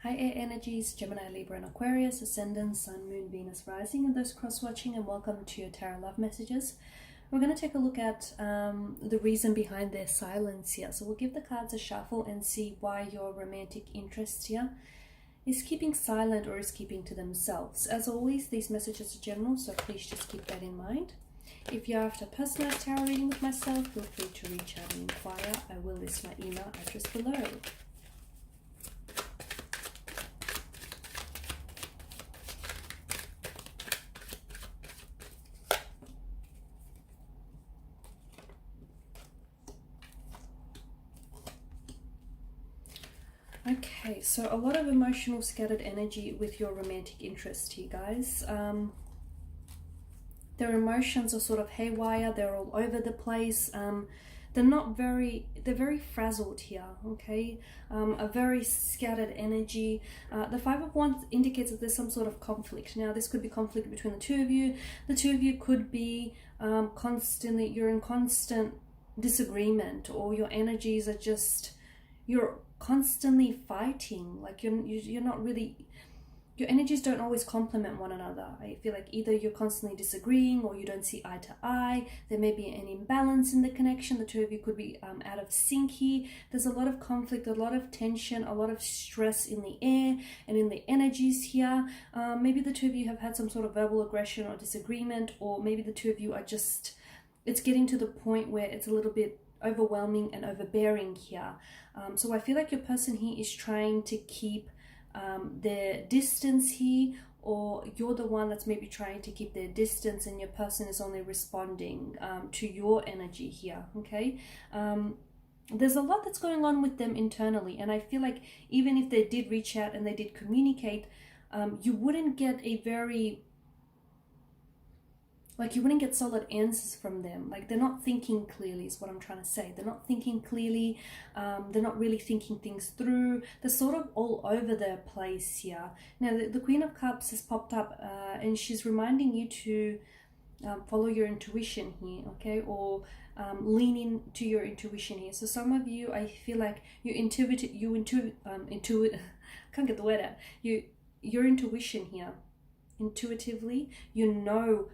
Hi air energies, Gemini, Libra and Aquarius, Ascendant, Sun, Moon, Venus, Rising, and those cross-watching, and welcome to your Tarot Love Messages. We're going to take a look at the reason behind their silence here. So we'll give the cards a shuffle and see why your romantic interest here is keeping silent or is keeping to themselves. As always, these messages are general, so please just keep that in mind. If you're after a personalized tarot reading with myself, feel free to reach out and inquire. I will list my email address below. Okay, so a lot of emotional scattered energy with your romantic interest here, guys. Their emotions are sort of haywire, they're all over the place. They're very frazzled here, okay? A very scattered energy. The Five of Wands indicates that there's some sort of conflict. Now, this could be conflict between the two of you. The two of you could be you're in constant disagreement, or your energies are just, you're constantly fighting. Like you're not really, your energies don't always complement one another. I feel like either you're constantly disagreeing or you don't see eye to eye. There may be an imbalance in the connection. The two of you could be out of sync here. There's a lot of conflict, a lot of tension, a lot of stress in the air and in the energies here. Maybe the two of you have had some sort of verbal aggression or disagreement, or maybe the two of you are just, it's getting to the point where it's a little bit overwhelming and overbearing here. So I feel like your person here is trying to keep their distance here, or you're the one that's maybe trying to keep their distance and your person is only responding to your energy here, okay? There's a lot that's going on with them internally, and I feel like even if they did reach out and they did communicate, you wouldn't get a very, like, you wouldn't get solid answers from them. Like, they're not thinking clearly is what I'm trying to say. They're not thinking clearly. They're not really thinking things through. They're sort of all over the place here. Now, the Queen of Cups has popped up and she's reminding you to follow your intuition here, okay? Or lean into your intuition here. So some of you, I feel like I can't get the word out. Your intuition here, intuitively, you know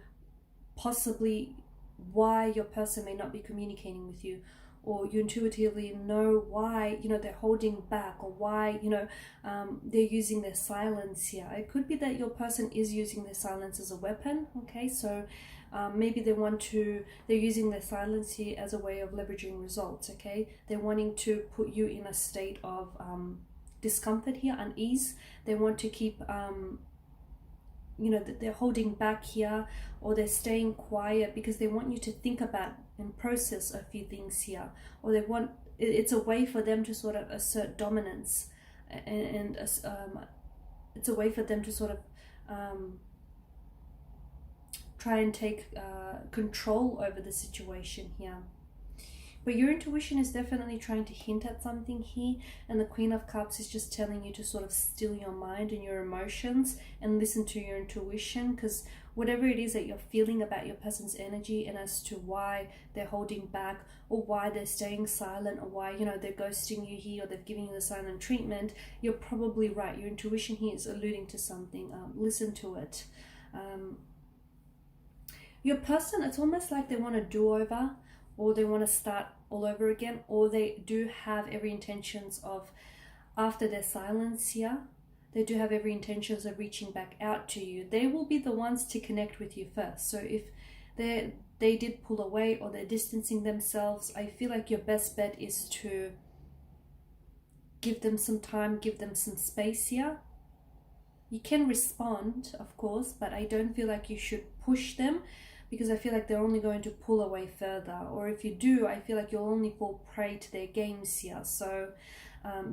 possibly why your person may not be communicating with you, or you intuitively know why, you know, they're holding back, or why, you know, they're using their silence here. It could be that your person is using their silence as a weapon, okay? So maybe they're using their silence here as a way of leveraging results, okay? They're wanting to put you in a state of discomfort here, unease. They want to keep you know, that they're holding back here, or they're staying quiet because they want you to think about and process a few things here, or they want, it's a way for them to sort of assert dominance, and it's a way for them to sort of try and take control over the situation here. But your intuition is definitely trying to hint at something here, and the Queen of Cups is just telling you to sort of still your mind and your emotions and listen to your intuition, because whatever it is that you're feeling about your person's energy, and as to why they're holding back, or why they're staying silent, or why, you know, they're ghosting you here, or they're giving you the silent treatment, you're probably right. Your intuition here is alluding to something. Listen to it. Your person, it's almost like they want a do-over, or they want to start all over again, or they do have every intentions of, after their silence here, they do have every intentions of reaching back out to you. They will be the ones to connect with you first. So if they did pull away, or they're distancing themselves, I feel like your best bet is to give them some time, give them some space here. You can respond, of course, but I don't feel like you should push them, because I feel like they're only going to pull away further. Or if you do, I feel like you'll only fall prey to their games here. So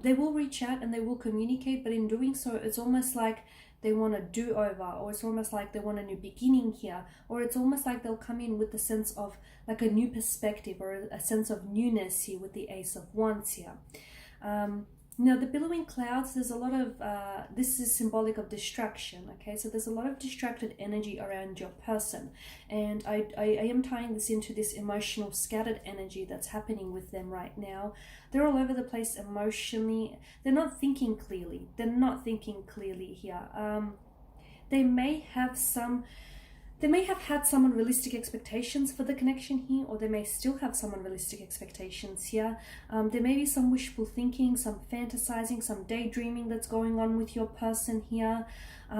they will reach out and they will communicate, but in doing so, it's almost like they want a do-over, or it's almost like they want a new beginning here, or it's almost like they'll come in with the sense of like a new perspective, or a sense of newness here with the Ace of Wands here. Now, the billowing clouds, there's a lot of, this is symbolic of distraction, okay? So there's a lot of distracted energy around your person. And I am tying this into this emotional scattered energy that's happening with them right now. They're all over the place emotionally. They're not thinking clearly. They're not thinking clearly here. They may have had some unrealistic expectations for the connection here, or they may still have some unrealistic expectations here. There may be some wishful thinking, some fantasizing, some daydreaming that's going on with your person here.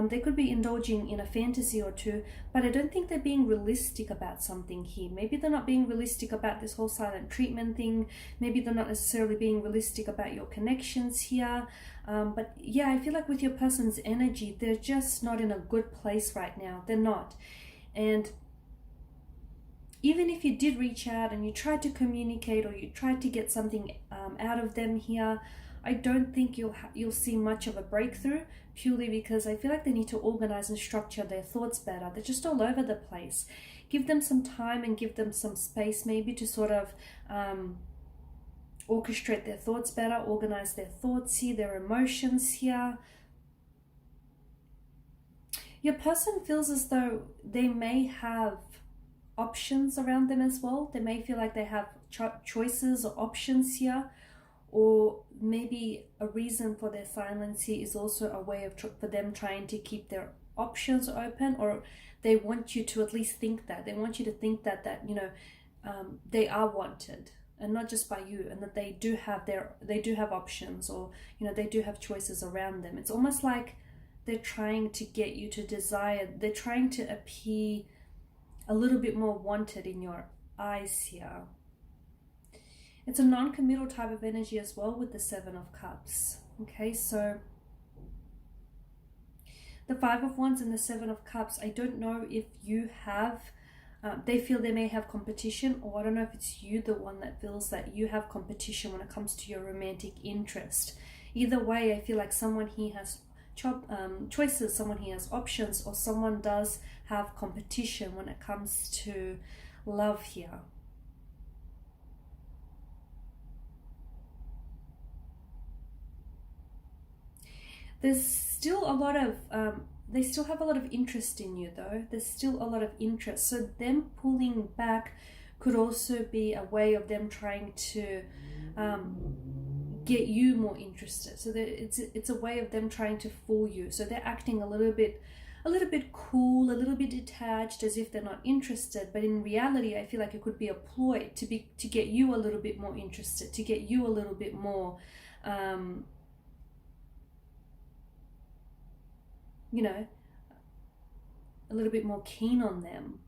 They could be indulging in a fantasy or two, but I don't think they're being realistic about something here. Maybe they're not being realistic about this whole silent treatment thing. Maybe they're not necessarily being realistic about your connections here. But yeah, I feel like with your person's energy, they're just not in a good place right now. They're not. And even if you did reach out and you tried to communicate or you tried to get something out of them here, I don't think you'll see much of a breakthrough, purely because I feel like they need to organize and structure their thoughts better. They're just all over the place. Give them some time and give them some space maybe to sort of orchestrate their thoughts better, organize their thoughts here, their emotions here. Your person feels as though they may have options around them as well. They may feel like they have choices or options here, or maybe a reason for their silence here is also a way of for them trying to keep their options open, or they want you to at least think that. They want you to think that you know, they are wanted, and not just by you, and that they do have options, or you know, they do have choices around them. It's almost like they're trying to get you to desire, they're trying to appear a little bit more wanted in your eyes here. It's a non-committal type of energy as well with the Seven of Cups. Okay, so the Five of Wands and the Seven of Cups, I don't know if you have, they feel they may have competition, or I don't know if it's you, the one that feels that you have competition when it comes to your romantic interest. Either way, I feel like someone here has choices, someone here has options, or someone does have competition when it comes to love here. There's still a lot of they still have a lot of interest in you though. There's still a lot of interest, so them pulling back could also be a way of them trying to get you more interested. So it's a way of them trying to fool you. So they're acting a little bit cool, a little bit detached, as if they're not interested. But in reality, I feel like it could be a ploy to get you a little bit more interested, to get you a little bit more, you know, a little bit more keen on them.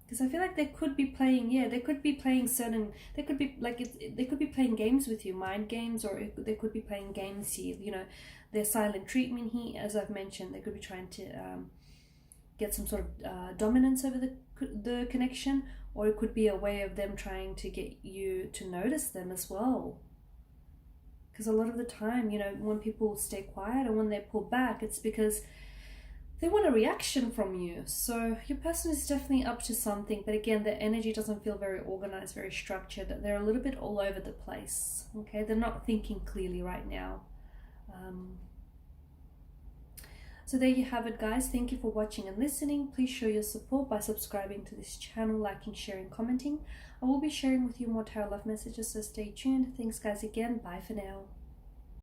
Because I feel like they could be playing, they could be playing they could be playing games with you, mind games, or they could be playing games here, you know, their silent treatment here, as I've mentioned. They could be trying to get some sort of dominance over the connection, or it could be a way of them trying to get you to notice them as well. Because a lot of the time, you know, when people stay quiet and when they pull back, it's because they want a reaction from you. So your person is definitely up to something, but again, their energy doesn't feel very organized, very structured. They're a little bit all over the place. Okay, they're not thinking clearly right now. So there you have it, guys. Thank you for watching and listening. Please show your support by subscribing to this channel, liking, sharing, commenting. I will be sharing with you more tarot love messages, so stay tuned. Thanks, guys, again. Bye for now.